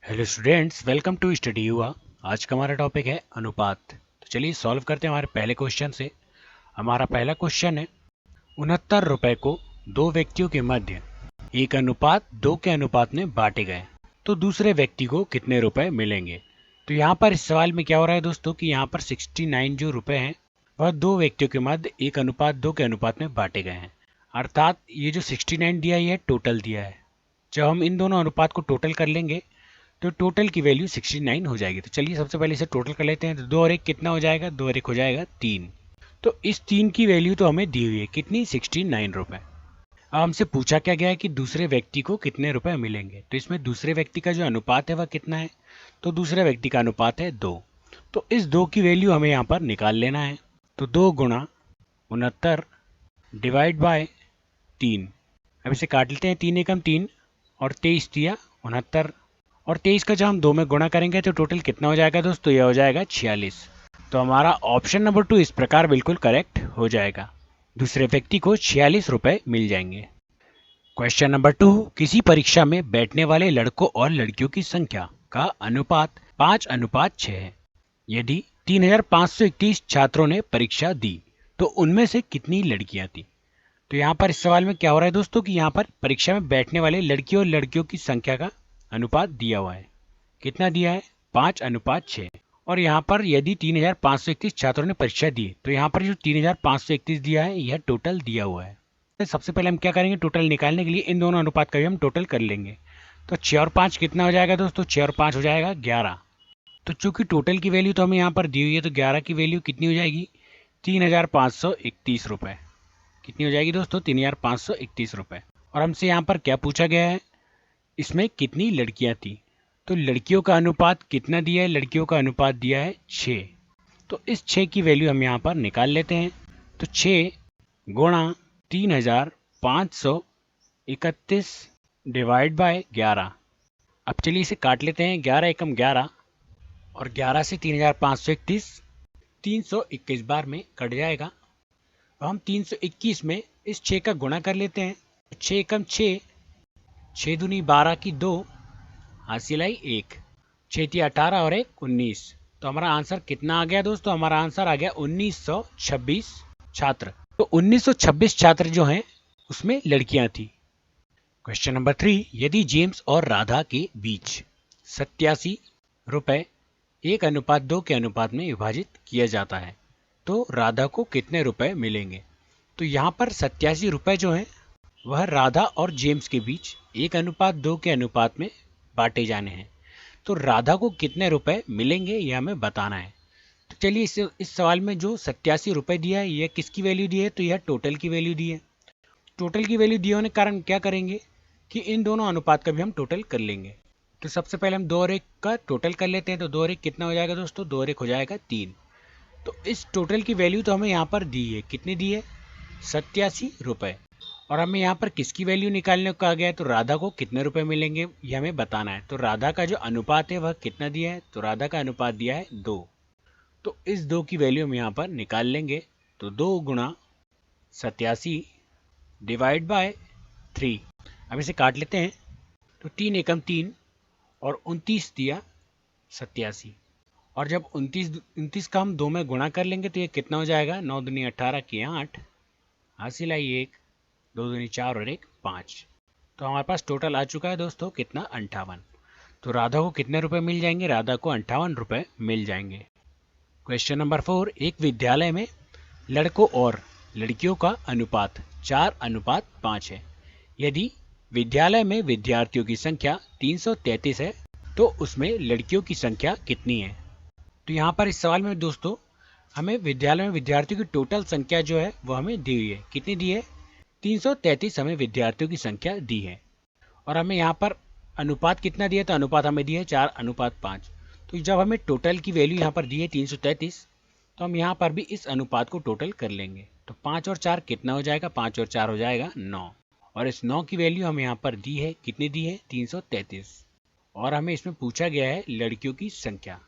Hello students, welcome to study Yuva. आज का हमारा टॉपिक है अनुपात। तो चलिए सॉल्व करते हैं हमारे पहले क्वेश्चन से। हमारा पहला क्वेश्चन है 69 रुपए को दो व्यक्तियों के मध्य 1:2 के अनुपात में बांटे गए तो दूसरे व्यक्ति को कितने रुपए मिलेंगे। तो यहाँ पर इस सवाल में क्या हो रहा है दोस्तों कि यहाँ पर 69 जो रुपए हैं वह दो व्यक्तियों के मध्य 1:2 के अनुपात में बांटे गए हैं। अर्थात ये जो 69 दिया है यह टोटल दिया है। जब हम इन दोनों अनुपात को टोटल कर लेंगे तो टोटल की वैल्यू 69 हो जाएगी। तो चलिए सबसे पहले इसे टोटल कर लेते हैं। तो 2 और 1 कितना हो जाएगा? 2 और 1 हो जाएगा 3। तो इस 3 की वैल्यू तो हमें दी हुई है कितनी? 69 रुपए। अब हमसे पूछा क्या गया है कि दूसरे व्यक्ति को कितने रुपए मिलेंगे। तो इसमें दूसरे व्यक्ति का जो अनुपात है वह कितना है? तो दूसरे व्यक्ति का अनुपात है 2। तो इस 2 की वैल्यू हमें यहाँ पर निकाल लेना है। तो 2 गुणा 69 डिवाइड बाय 3। अब इसे काट लेते हैं। 3 एकम 3 और 23 दिया 69 और 23 का जब हम 2 में गुणा करेंगे तो टोटल कितना हो जाएगा दोस्तों? यह हो जाएगा 46। तो हमारा ऑप्शन नंबर 2 इस प्रकार बिल्कुल करेक्ट हो जाएगा। दूसरे व्यक्ति को 46 रुपए मिल जाएंगे। क्वेश्चन नंबर 2, किसी परीक्षा में बैठने वाले लड़कों और लड़कियों की संख्या का अनुपात 5:6 है। यदि 3531 छात्रों ने परीक्षा दी तो उनमें से कितनी लड़कियां थी। तो यहाँ पर इस सवाल में क्या हो रहा है दोस्तों कि यहाँ पर परीक्षा में बैठने वाले लड़कियों और लड़कियों की संख्या का अनुपात दिया हुआ है। कितना दिया है? 5:6। और यहाँ पर यदि 3531 छात्रों ने परीक्षा दी तो यहाँ पर जो 3531 दिया है यह टोटल दिया हुआ है। तो सबसे पहले हम क्या करेंगे? टोटल निकालने के लिए इन दोनों अनुपात का भी हम टोटल कर लेंगे। तो 6 और 5 कितना हो जाएगा दोस्तों? 6 और 5 हो जाएगा 11। तो चूंकि टोटल की वैल्यू तो हमें यहाँ पर दी हुई है तो 11 की वैल्यू कितनी हो जाएगी? 3531 रुपए। कितनी हो जाएगी दोस्तों? 3531 रुपए। और हमसे यहाँ पर क्या पूछा गया है? इसमें कितनी लड़कियां थी। तो लड़कियों का अनुपात कितना दिया है? लड़कियों का अनुपात दिया है 6। तो इस 6 की वैल्यू हम यहाँ पर निकाल लेते हैं। तो 6 गुणा 3531 डिवाइड बाय 11। अब चलिए इसे काट लेते हैं। 11 एकम 11 और 11 से 3531 321 बार में कट जाएगा। अब हम 321 में इस 6 का गुणा कर लेते हैं। 6 एकम 6, 6 दूनी 12 की 2, हासिल आई 1, 6 थी 18 और 1 19। तो हमारा आंसर कितना आ गया दोस्तों? हमारा आंसर आ गया 1926 छात्र। तो 1926 छात्र जो हैं उसमें लड़कियां थी। क्वेश्चन नंबर 3, यदि जेम्स और राधा के बीच 87 रुपए 1:2 के अनुपात में विभाजित किया जाता है तो राधा को कितने रुपए मिलेंगे। तो यहाँ पर 87 रुपए जो हैं वह राधा और जेम्स के बीच 1:2 के अनुपात में बांटे जाने हैं। तो राधा को कितने रुपए मिलेंगे यह हमें बताना है। तो चलिए इस सवाल में जो 87 रुपए दिया है यह किसकी वैल्यू दी है? तो यह टोटल की वैल्यू दी है। टोटल की वैल्यू दिए होने के कारण क्या करेंगे कि इन दोनों अनुपात का भी हम टोटल कर लेंगे। तो सबसे पहले हम 2 और 1 का टोटल कर लेते हैं। तो 2 और 1 कितना हो जाएगा दोस्तों? 2 और 1 हो जाएगा 3। तो इस टोटल की वैल्यू तो हमें यहाँ पर दी है। कितनी दी है? 87 रुपए। और हमें यहाँ पर किसकी वैल्यू निकालने को कहा गया है? तो राधा को कितने रुपए मिलेंगे ये हमें बताना है। तो राधा का जो अनुपात है वह कितना दिया है? तो राधा का अनुपात दिया है 2। तो इस 2 की वैल्यू हम यहाँ पर निकाल लेंगे। तो 2 गुणा 87 डिवाइड बाय 3। अब इसे काट लेते हैं। तो 3 एकम 3 और 29 दिया 87। और जब 29 का हम 2 में गुणा कर लेंगे तो ये कितना हो जाएगा? 9 दूनी 18 की 8, हासिल आई 1, 2 दूनी 4 और 1 5। तो हमारे पास टोटल आ चुका है दोस्तों कितना? 58। तो राधा को कितने रुपए मिल जाएंगे? राधा को 58 रुपए मिल जाएंगे। क्वेश्चन नंबर 4, एक विद्यालय में लड़कों और लड़कियों का अनुपात 4:5 है। यदि विद्यालय में विद्यार्थियों की संख्या 333 है तो उसमें लड़कियों की संख्या कितनी है। तो यहाँ पर इस सवाल में दोस्तों हमें विद्यालय में विद्यार्थियों की टोटल संख्या जो है वो हमें दी हुई है। कितनी दी है? 333 हमें विद्यार्थियों की संख्या दी है। और हमें यहाँ पर अनुपात कितना दिया? तो अनुपात हमें दिया है 4:5। तो जब हमें टोटल की वैल्यू यहाँ पर दी है 333 तो हम यहाँ पर भी इस अनुपात को टोटल कर लेंगे। तो 5 और 4 कितना हो जाएगा? 5 और 4 हो जाएगा 9। और इस 9 की वैल्यू हमें यहाँ पर दी है। कितनी दी है? 333। और हमें इसमें पूछा गया है लड़कियों की संख्या।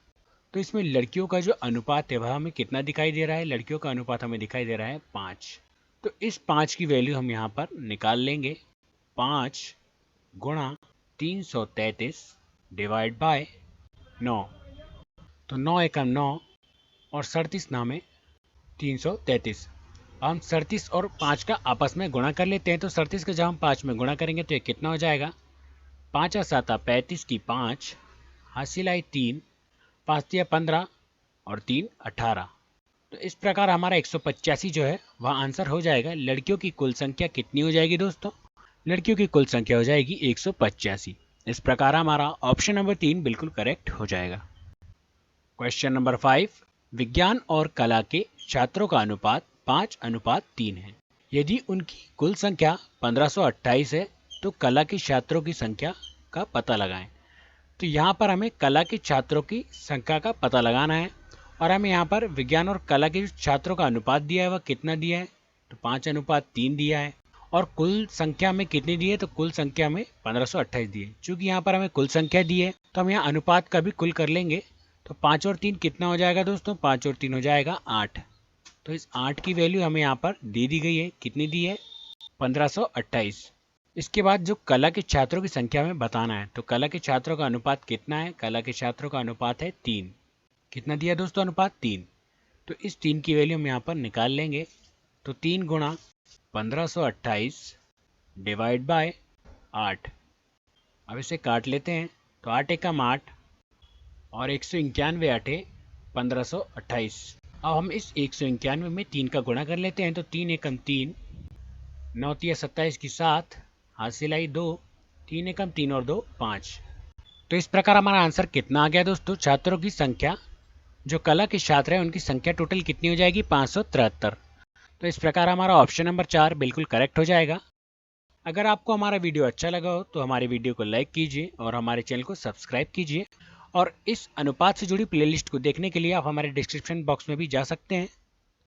तो इसमें लड़कियों का जो अनुपात है वह हमें कितना दिखाई दे रहा है? लड़कियों का अनुपात हमें दिखाई दे रहा है 5। तो इस 5 की वैल्यू हम यहाँ पर निकाल लेंगे। 5 गुणा 333 डिवाइड बाय 9। तो 9 एकम 9 और 37 नामे 333। हम 37 और 5 का आपस में गुणा कर लेते हैं। तो 37 का जब हम 5 में गुणा करेंगे तो ये कितना हो जाएगा, 5 और 7 35 की 5, हासिल आई 3, 5 दिया 15 और 3 18। तो इस प्रकार हमारा 185 जो है वह आंसर हो जाएगा। लड़कियों की कुल संख्या कितनी हो जाएगी दोस्तों, लड़कियों की कुल संख्या हो जाएगी 185। इस प्रकार हमारा ऑप्शन नंबर 3 बिल्कुल करेक्ट हो जाएगा। क्वेश्चन नंबर 5, विज्ञान और कला के छात्रों का अनुपात 5:3 है। यदि उनकी कुल संख्या 1528 है तो कला के छात्रों की संख्या का पता लगाएं। तो यहाँ पर हमें कला के छात्रों की संख्या का पता लगाना है और हमें यहाँ पर विज्ञान और कला के छात्रों का अनुपात दिया है, वह कितना दिया है, तो 5:3 दिया है। और कुल संख्या में कितनी दी है, तो कुल संख्या में 1528 दी है। चूंकि यहाँ पर हमें कुल संख्या दी है तो हम यहाँ अनुपात का भी कुल कर लेंगे। तो 5 और 3 कितना हो जाएगा दोस्तों, 5 और 3 हो जाएगा 8। तो इस 8 की वैल्यू हमें यहाँ पर दे दी गई है, कितनी दी है, 1528। इसके बाद जो कला के छात्रों की संख्या में बताना है, तो कला के छात्रों का अनुपात कितना है, कला के छात्रों का अनुपात है 3। कितना दिया दोस्तों, अनुपात 3। तो इस 3 की वैल्यू हम यहाँ पर निकाल लेंगे। तो 3 गुणा 1528 डिवाइड बाय 8। अब इसे काट लेते हैं। तो 8 एकम 8 और 191 8 1528। अब हम इस 191 में 3 का गुणा कर लेते हैं। तो 3 एकम 3, 9 तिया 27 की 7, हासिल आई 2, 3 एकम 3 और 2 5। तो इस प्रकार हमारा आंसर कितना आ गया दोस्तों, छात्रों की संख्या, जो कला के छात्र हैं उनकी संख्या टोटल कितनी हो जाएगी, 573। तो इस प्रकार हमारा ऑप्शन नंबर 4 बिल्कुल करेक्ट हो जाएगा। अगर आपको हमारा वीडियो अच्छा लगा हो तो हमारे वीडियो को लाइक कीजिए और हमारे चैनल को सब्सक्राइब कीजिए। और इस अनुपात से जुड़ी प्लेलिस्ट को देखने के लिए आप हमारे डिस्क्रिप्शन बॉक्स में भी जा सकते हैं।